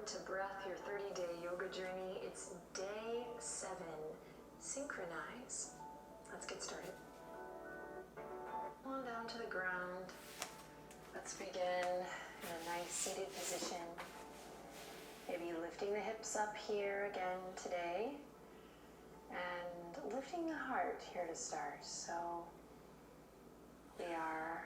to Breath, your 30-day yoga journey. It's day 7. Synchronize. Let's get started. On down to the ground. Let's begin in a nice seated position. Maybe lifting the hips up here again today. And lifting the heart here to start. So we are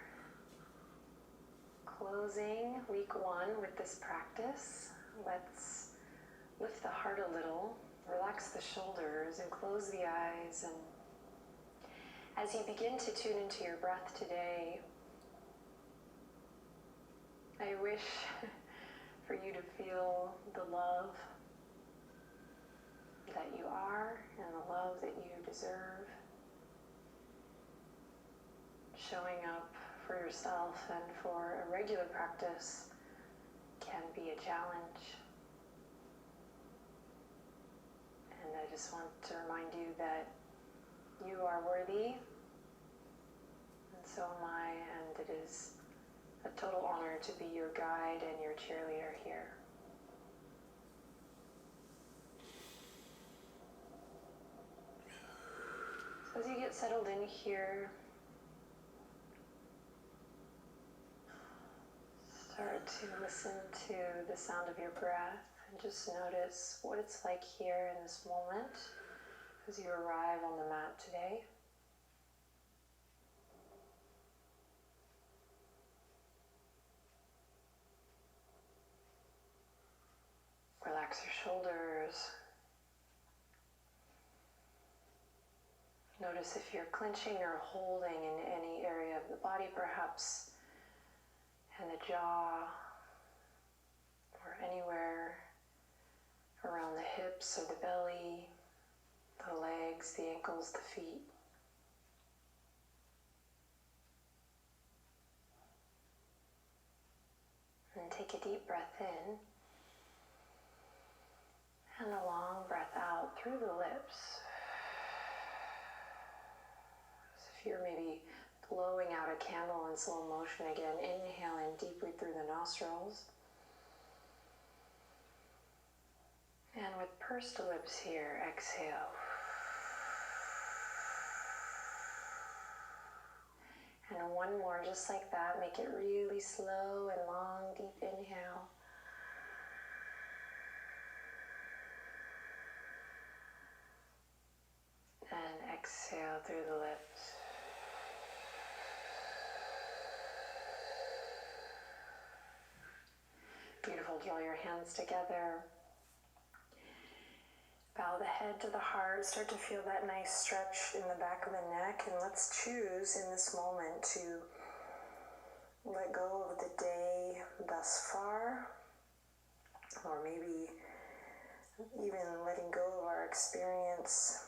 closing week 1 with this practice. Let's lift the heart a little, relax the shoulders, and close the eyes. And as you begin to tune into your breath today, I wish for you to feel the love that you are and the love that you deserve showing up for yourself and for a regular practice can be a challenge. And I just want to remind you that you are worthy, and so am I, and it is a total honor to be your guide and your cheerleader here. So as you get settled in here, start to listen to the sound of your breath and just notice what it's like here in this moment as you arrive on the mat today. Relax your shoulders. Notice if you're clenching or holding in any area of the body, perhaps in the jaw or anywhere around the hips or the belly, the legs, the ankles, the feet. And take a deep breath in and a long breath out through the lips. As if you're maybe blowing out a candle in slow motion again. Inhale in deeply through the nostrils. And with pursed lips here, exhale. And one more just like that. Make it really slow and long, deep inhale. And exhale through the lips. Beautiful. Draw your hands together. Bow the head to the heart. Start to feel that nice stretch in the back of the neck. And let's choose in this moment to let go of the day thus far. Or maybe even letting go of our experience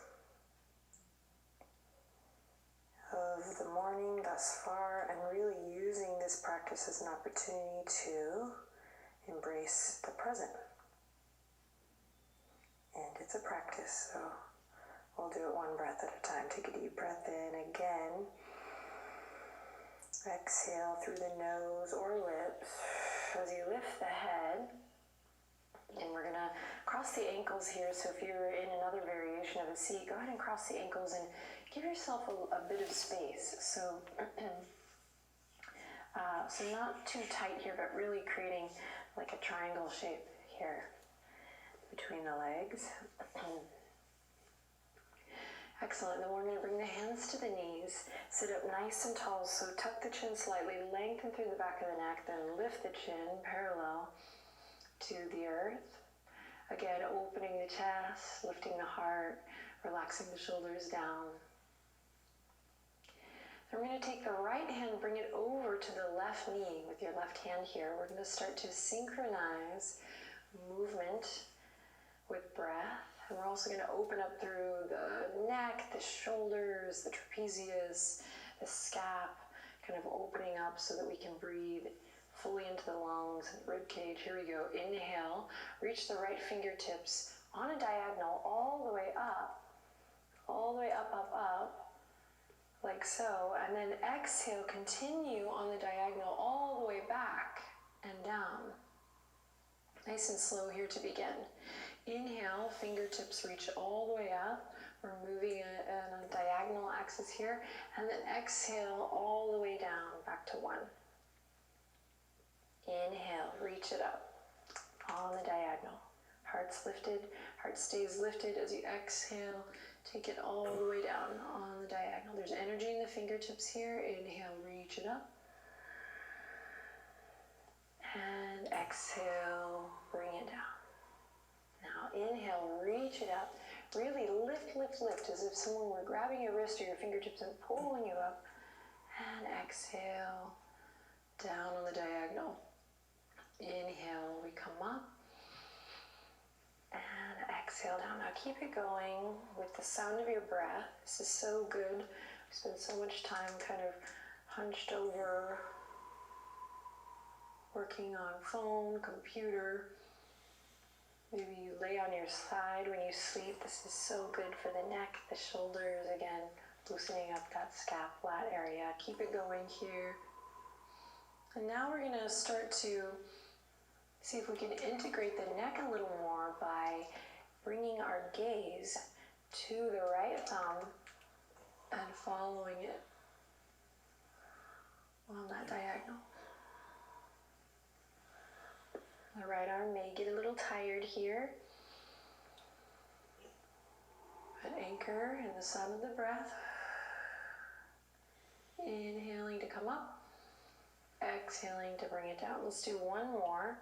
of the morning thus far. And really using this practice as an opportunity to embrace the present. And it's a practice, so we'll do it one breath at a time. Take a deep breath in again. Exhale through the nose or lips as you lift the head. And we're going to cross the ankles here. So if you're in another variation of a seat, go ahead and cross the ankles and give yourself a bit of space. So not too tight here, but really creating like a triangle shape here between the legs. Excellent. Then we're going to bring the hands to the knees. Sit up nice and tall. So tuck the chin slightly, lengthen through the back of the neck, then lift the chin parallel to the earth. Again, opening the chest, lifting the heart, relaxing the shoulders down. Then we're going to take the right hand, bring it over to the left knee with your left hand here. We're going to start to synchronize movement with breath. And we're also going to open up through the neck, the shoulders, the trapezius, the scap, kind of opening up so that we can breathe fully into the lungs and rib cage. Here we go. Inhale, reach the right fingertips on a diagonal all the way up, like so. And then exhale, continue on the diagonal all the way back and down. Nice and slow here to begin. Inhale, fingertips reach all the way up. We're moving on a diagonal axis here. And then exhale all the way down, back to 1. Inhale, reach it up on the diagonal. Heart's lifted, heart stays lifted as you exhale. Take it all the way down on the diagonal. There's energy in the fingertips here. Inhale, reach it up. And exhale, bring it down. Now inhale, reach it up. Really lift, lift, lift, as if someone were grabbing your wrist or your fingertips and pulling you up. And exhale, down on the diagonal. Inhale, we come up. And exhale down. Now keep it going with the sound of your breath. This is so good. We spend so much time kind of hunched over, working on phone, computer. Maybe you lay on your side when you sleep. This is so good for the neck, the shoulders, again, loosening up that scapula area. Keep it going here. And now we're going to start to see if we can integrate the neck a little more by bringing our gaze to the right thumb and following it on that diagonal. The right arm may get a little tired here, but anchor in the sound of the breath. Inhaling to come up, exhaling to bring it down. Let's do one more.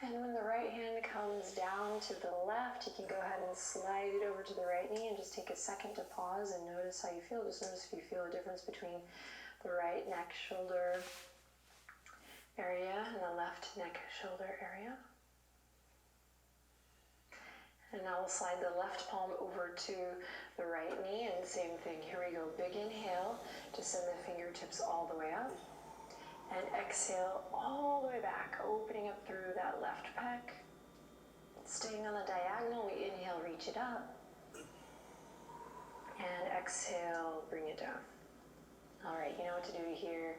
And when the right hand comes down to the left, you can go ahead and slide it over to the right knee and just take a second to pause and notice how you feel. Just notice if you feel a difference between the right neck shoulder area and the left neck shoulder area. And now we'll slide the left palm over to the right knee and same thing. Here we go. Big inhale to send the fingertips all the way up. And exhale all the way back, opening up through that left pec. Staying on the diagonal, we inhale, reach it up. And exhale, bring it down. All right, you know what to do here.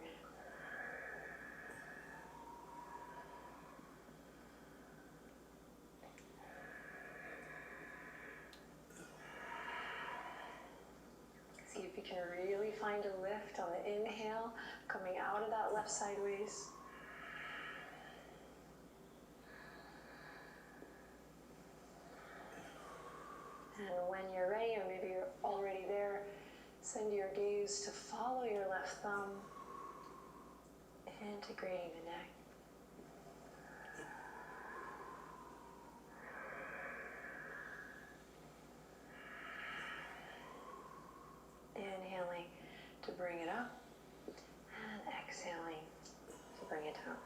See if you can really find a lift on the inhale, coming out of that left sideways. And when you're ready, or maybe you're already there, send your gaze to follow your left thumb, integrating the neck. Inhaling to bring it up, and exhaling to bring it down.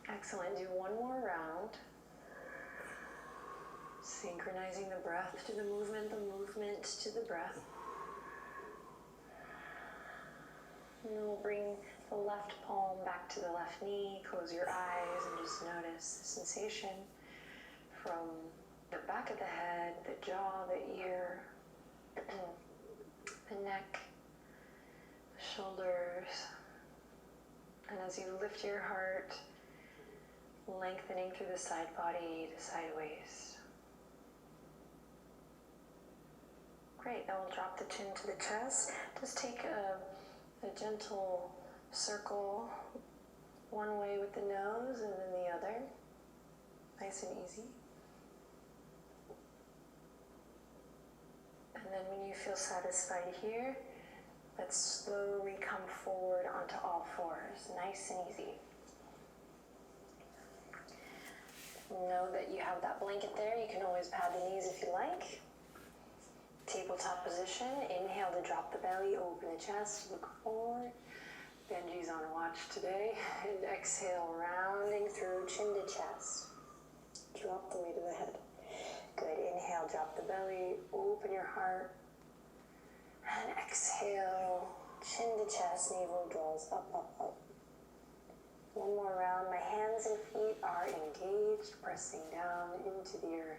Excellent. Do one more round. Synchronizing the breath to the movement to the breath. And then we'll bring the left palm back to the left knee. Close your eyes and just notice the sensation from the back of the head, the jaw, the ear, the neck, the shoulders. And as you lift your heart, lengthening through the side body to side waist. Great, then we'll drop the chin to the chest. Just take a gentle circle one way with the nose and then the other. Nice and easy. And then when you feel satisfied here, let's slowly come forward onto all fours. Nice and easy. Know that you have that blanket there. You can always pad the knees if you like. Tabletop position. Inhale to drop the belly, open the chest, look forward. Benji's on watch today. And exhale, rounding through chin to chest. Drop the weight of the head. Good. Inhale, drop the belly, open your heart. And exhale, chin to chest, navel draws up, up, up. One more round. My hands and feet are in engaged, pressing down into the earth.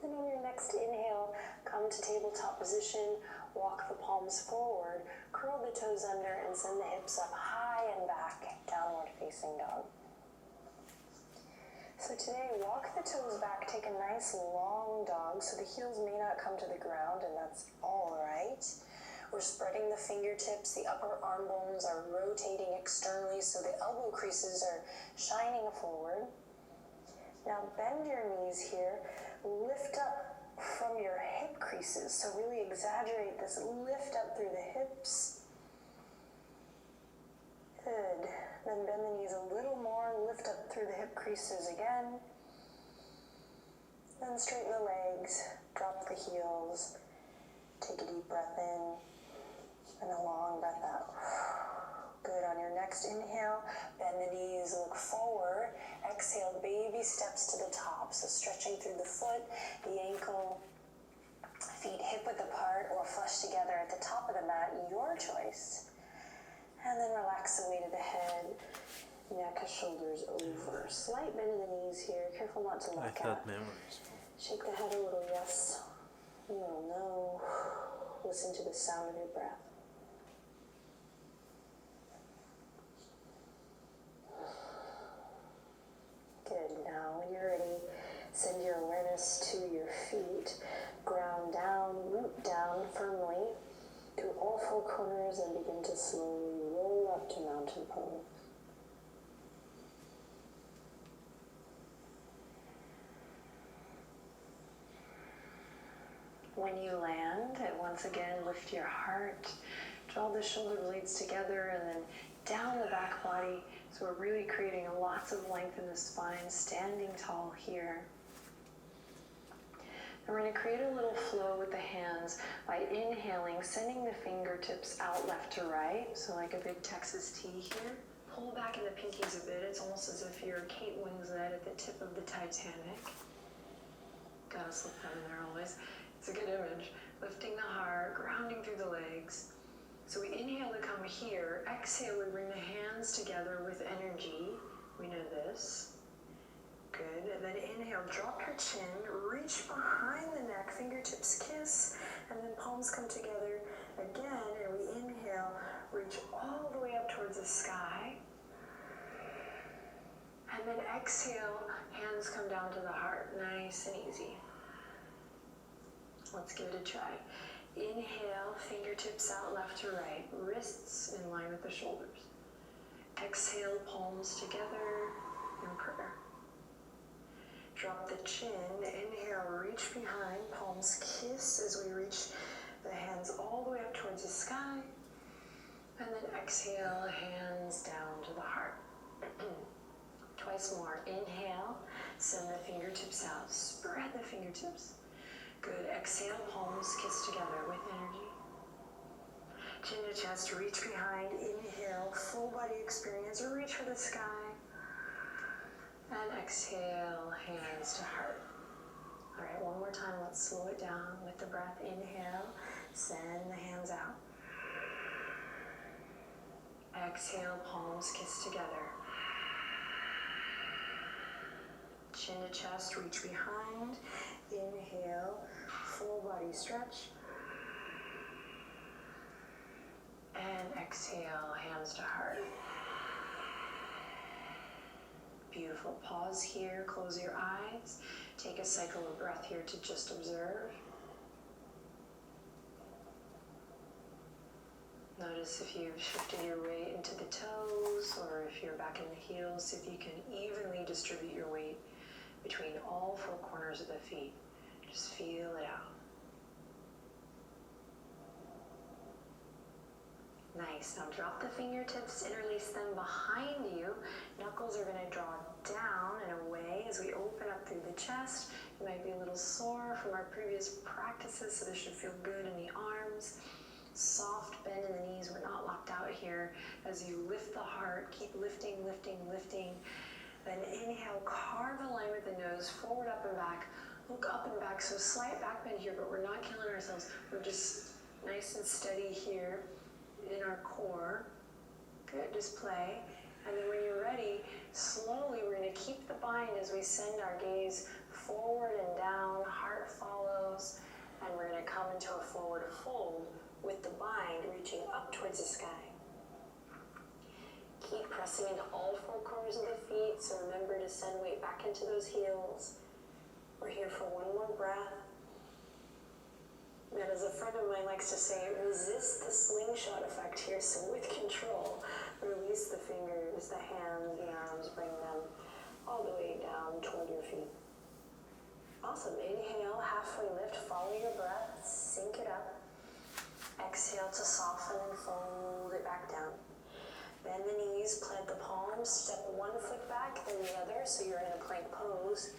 And then on your next inhale, come to tabletop position, walk the palms forward, curl the toes under, and send the hips up high and back, downward facing dog. So today, walk the toes back, take a nice long dog, so the heels may not come to the ground, and that's all right. We're spreading the fingertips, the upper arm bones are rotating externally, so the elbow creases are shining forward. Now bend your knees here, lift up from your hip creases, so really exaggerate this, lift up through the hips. Good. Then bend the knees a little more, lift up through the hip creases again. Then straighten the legs, drop the heels, take a deep breath in, and a long breath out. Good. On your next inhale, bend the knees, look forward. Exhale, baby steps to the top. So stretching through the foot, the ankle, feet hip-width apart or flush together at the top of the mat, your choice. And then relax the weight of the head, neck, shoulders over. Slight bend in the knees here. Careful not to lock out. I thought memories. Shake the head a little yes, a little no. Listen to the sound of your breath. Good. Now when you're ready, send your awareness to your feet. Ground down, root down firmly to all four corners and begin to slowly roll up to mountain pose. When you land, once again lift your heart, draw the shoulder blades together and then down the back body. So we're really creating lots of length in the spine, standing tall here. And we're going to create a little flow with the hands by inhaling, sending the fingertips out left to right. So like a big Texas T here. Pull back in the pinkies a bit. It's almost as if you're Kate Winslet at the tip of the Titanic. Gotta slip that in there always. It's a good image. Lifting the heart, grounding through the legs. So we inhale to come here. Exhale, we bring the hands together with energy. We know this. Good. And then inhale, drop your chin, reach behind the neck, fingertips kiss, and then palms come together again. And we inhale, reach all the way up towards the sky. And then exhale, hands come down to the heart. Nice and easy. Let's give it a try. Inhale, fingertips out left to right, wrists in line with the shoulders. Exhale, palms together in prayer. Drop the chin, inhale, reach behind, palms kiss as we reach the hands all the way up towards the sky. And then exhale, hands down to the heart. Twice more. Inhale, send the fingertips out, spread the fingertips. Good. Exhale, palms kiss together with energy. Chin to chest, reach behind. Inhale, full body experience, reach for the sky. And exhale, hands to heart. All right, one more time. Let's slow it down with the breath. Inhale, send the hands out. Exhale, palms kiss together. Chin to chest, reach behind. Inhale, full body stretch. And exhale, hands to heart. Beautiful. Pause here, close your eyes. Take a cycle of breath here to just observe. Notice if you've shifted your weight into the toes or if you're back in the heels, see if you can evenly distribute your weight between all four corners of the feet. Just feel it out. Nice. Now drop the fingertips, interlace them behind you. Knuckles are going to draw down and away as we open up through the chest. You might be a little sore from our previous practices, so this should feel good in the arms. Soft bend in the knees. We're not locked out here. As you lift the heart, keep lifting, lifting, lifting. Then inhale, carve a line with the nose, forward, up and back. Look up and back, so slight back bend here, but we're not killing ourselves. We're just nice and steady here in our core. Good, just play. And then when you're ready, slowly we're going to keep the bind as we send our gaze forward and down, heart follows, and we're going to come into a forward fold with the bind reaching up towards the sky. Keep pressing into all four corners of the feet, so remember to send weight back into those heels. We're here for one more breath. And as a friend of mine likes to say, resist the slingshot effect here, so with control, release the fingers, the hands, the arms, bring them all the way down toward your feet. Awesome. Inhale, halfway lift, follow your breath, sink it up. Exhale to soften and fold it back down. Bend the knees, plant the palms, step one foot back, then the other, so you're in a plank pose.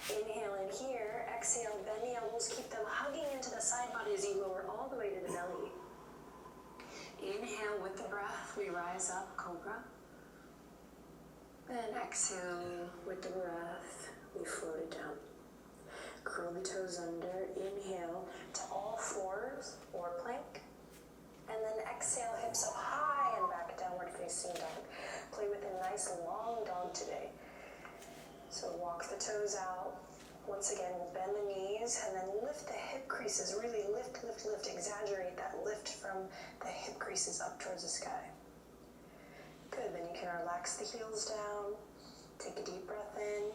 Inhale in here, exhale, bend the elbows, keep them hugging into the side body as you lower all the way to the belly. Inhale with the breath, we rise up, cobra. Then exhale with the breath, we float it down. Curl the toes under, inhale to all fours or plank. And then exhale, hips up high and back, downward facing dog. Play with a nice long dog today. So walk the toes out. Once again, we'll bend the knees and then lift the hip creases. Really lift, lift, lift. Exaggerate that lift from the hip creases up towards the sky. Good, then you can relax the heels down. Take a deep breath in,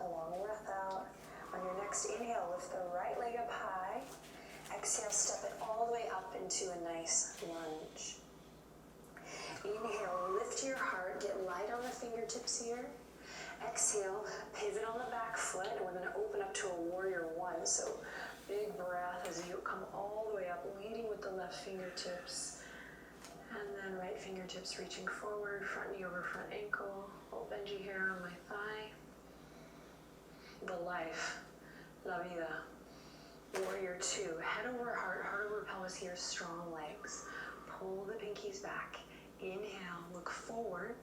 a long breath out. On your next inhale, lift the right leg up high. Exhale, step it all the way up into a nice lunge. Inhale, lift your heart, get light on the fingertips here. Exhale, pivot on the back foot, and we're going to open up to a warrior one. So big breath as you come all the way up, leading with the left fingertips. And then right fingertips reaching forward, front knee over front ankle, little Benji hair on my thigh. The life, la vida. Warrior two, head over heart, heart over pelvis here, strong legs. Pull the pinkies back. Inhale, look forward.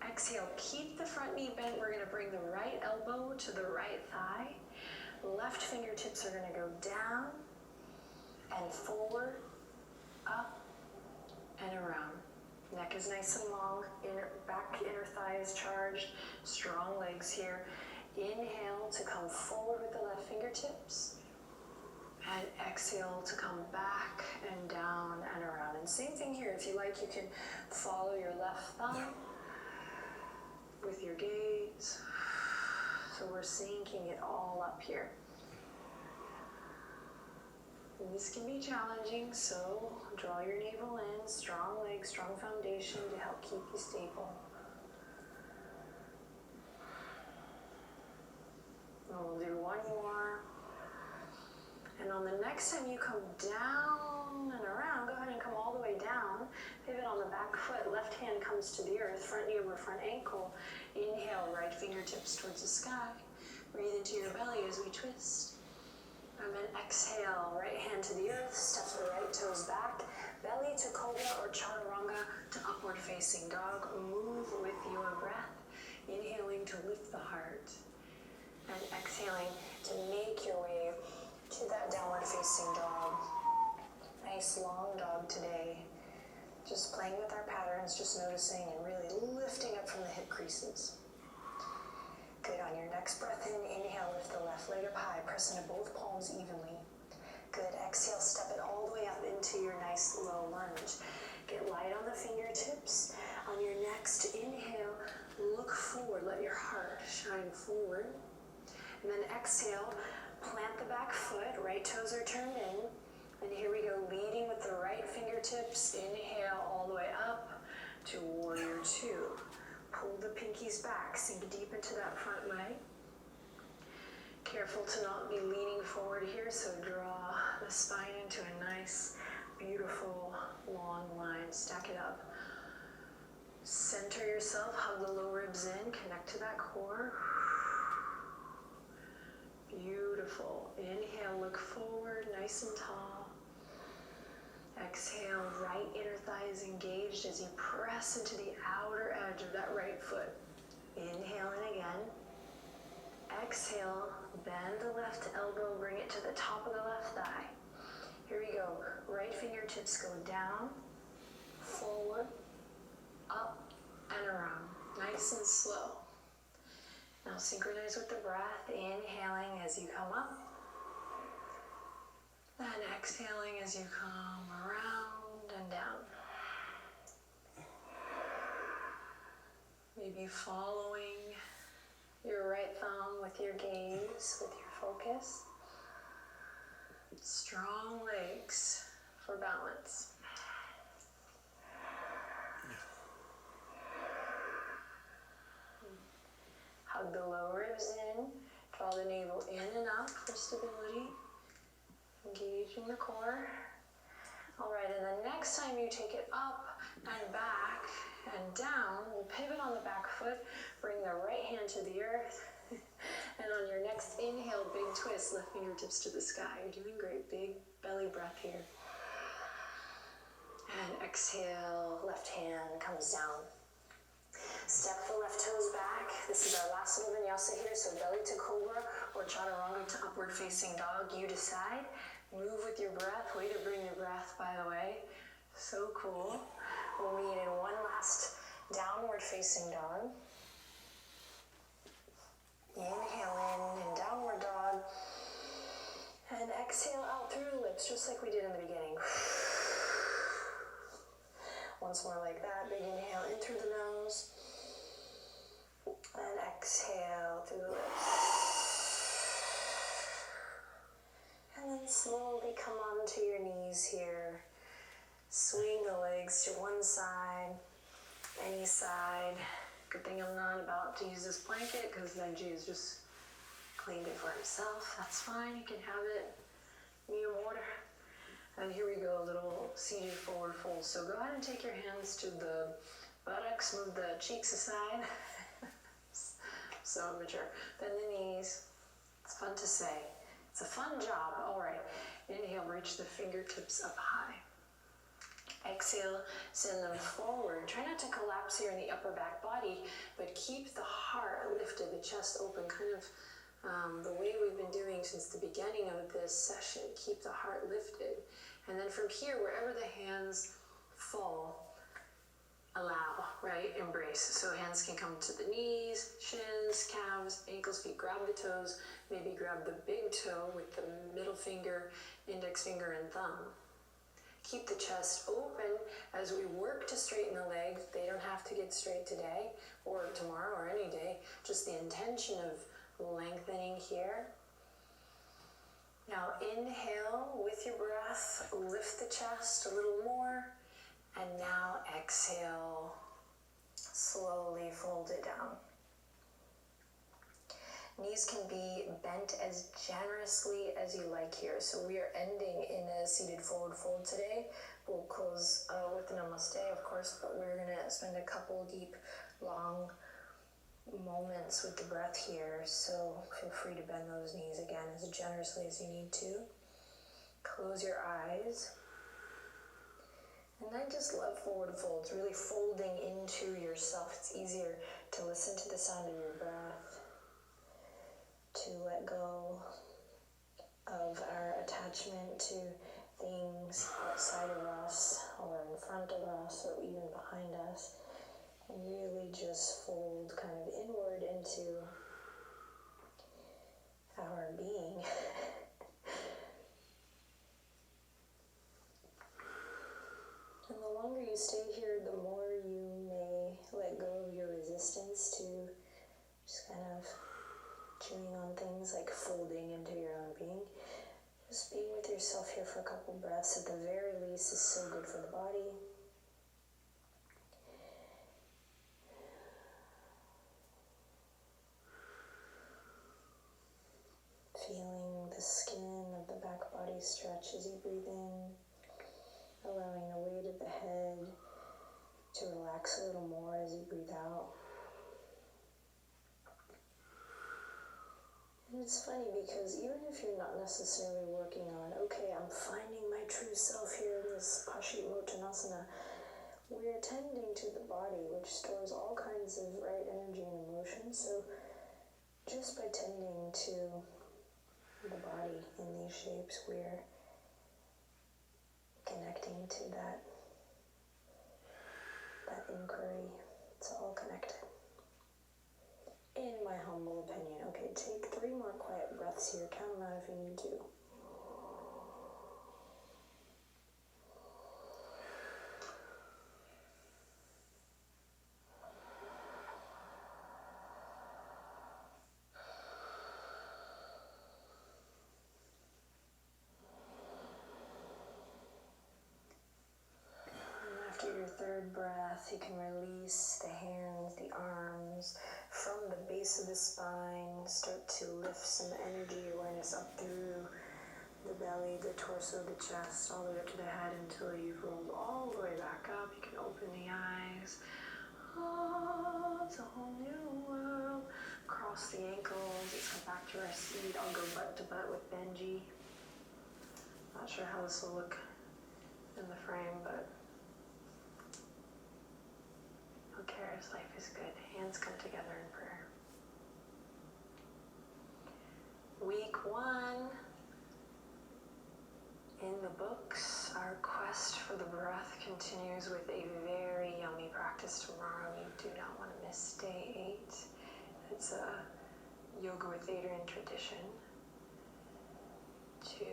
Exhale, keep the front knee bent. We're going to bring the right elbow to the right thigh. Left fingertips are going to go down and forward, up and around. Neck is nice and long, inner thigh is charged, strong legs here. Inhale to come forward with the left fingertips. And exhale to come back and down and around. And same thing here. If you like, you can follow your left thumb with your gaze. So we're sinking it all up here. And this can be challenging, so draw your navel in, strong legs, strong foundation to help keep you stable. And we'll do one more. And on the next time you come down and around, go ahead and come all the way down. Pivot on the back foot, left hand comes to the earth, front knee over front ankle. Inhale, right fingertips towards the sky. Breathe into your belly as we twist. And then exhale, right hand to the earth, step the right toes back, belly to cobra or chaturanga to upward facing dog. Move with your breath, inhaling to lift the heart, and exhaling to make your way to that downward facing dog. Nice long dog today. Just playing with our patterns, just noticing and really lifting up from the hip creases. Good, on your next breath in, inhale, lift the left leg up high, press into both palms evenly. Good, exhale, step it all the way up into your nice low lunge. Get light on the fingertips. On your next inhale, look forward, let your heart shine forward. And then exhale, plant the back foot, right toes are turned in. And here we go, leading with the right fingertips. Inhale all the way up to warrior two. Pull the pinkies back, sink deep into that front leg. Careful to not be leaning forward here, so draw the spine into a nice, beautiful, long line. Stack it up. Center yourself, hug the low ribs in, connect to that core. Beautiful. Inhale, look forward, nice and tall. Exhale, right inner thigh is engaged as you press into the outer edge of that right foot. Inhale in again. Exhale, bend the left elbow, bring it to the top of the left thigh. Here we go. Right fingertips go down, forward, up, and nice and slow. Now synchronize with the breath, inhaling as you come up, and exhaling as you come around and down. Maybe following your right thumb with your gaze, with your focus. Strong legs for balance. Hug the lower ribs in, draw the navel in and up for stability. Engaging the core. All right, and then next time you take it up and back and down, we'll pivot on the back foot, bring the right hand to the earth, and on your next inhale, big twist, left fingertips to the sky. You're doing great, big belly breath here. And exhale, left hand comes down. Step the left toes back. This is our last little vinyasa here, so belly to cobra or chaturanga to upward facing dog, you decide. Move with your breath. Way to bring your breath, by the way. So cool. We'll meet in one last downward facing dog. Inhale in and downward dog. And exhale out through the lips, just like we did in the beginning. Once more like that. Big inhale in through the nose. And exhale through the lips. And then slowly come onto your knees here. Swing the legs to one side, any side. Good thing I'm not about to use this blanket because Benji has just cleaned it for himself. That's fine, you can have it. Me and water. And here we go, a little seated forward fold. So go ahead and take your hands to the buttocks, move the cheeks aside. So immature. Bend the knees. It's fun to say. It's a fun job. All right. Inhale, reach the fingertips up high. Exhale, send them forward. Try not to collapse here in the upper back body, but keep the heart lifted, the chest open, kind of the way we've been doing since the beginning of this session. Keep the heart lifted. And then from here, wherever the hands fall, allow, right? Embrace. So hands can come to the knees, shins, calves, ankles, feet. Grab the toes. Maybe grab the big toe with the middle finger, index finger, and thumb. Keep the chest open as we work to straighten the legs. They don't have to get straight today or tomorrow or any day. Just the intention of lengthening here. Now inhale with your breath. Lift the chest a little more. And now exhale. Slowly fold it down. Knees can be bent as generously as you like here. So we are ending in a seated forward fold today. We'll close with namaste, of course, but we're going to spend a couple deep, long moments with the breath here. So feel free to bend those knees again as generously as you need to. Close your eyes. And I just love forward folds, really folding into yourself. It's easier to listen to the sound of your breath, to let go of our attachment to things outside of us or in front of us or even behind us, and really just fold kind of inward into our being. And the longer you stay here, the more you may let go of your resistance to just kind of chewing on things like folding into your own being. Just being with yourself here for a couple breaths at the very least is so good for the body. Feeling the skin of the back body stretch as you breathe in, allowing the weight of the head to relax a little more as you breathe out. And it's funny because even if you're not necessarily working on, okay, I'm finding my true self here in this Paschimottanasana, we're tending to the body, which stores all kinds of right energy and emotion. So just by tending to the body in these shapes, we're connecting to that inquiry. It's all connected. my humble opinion. Okay, take 3 more quiet breaths here. Count them out if you need to. After your 3rd breath, you can release the hands, the arms from the base of the spine. Start to lift some energy awareness up through the belly, the torso, the chest, all the way up to the head until you've rolled all the way back up. You can open the eyes. Oh, it's a whole new world. Cross the ankles. Let's come back to our seat. I'll go butt to butt with Benji. Not sure how this will look in the frame, but who cares? Life is good. Hands come together in prayer. Week 1. In the books, our quest for the breath continues with a very yummy practice tomorrow. You do not want to miss day 8. It's a yoga with Adriene tradition to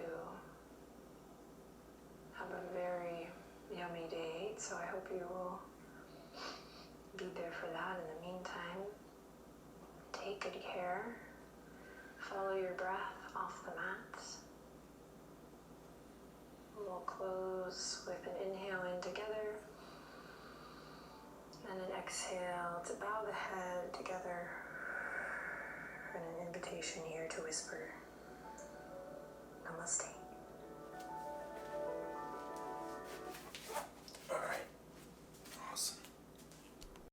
have a very yummy day 8. So I hope you will be there for that. In the meantime, take good care. Follow your breath off the mat. We'll close with an inhale in together and an exhale to bow the head together, and an invitation here to whisper Namaste.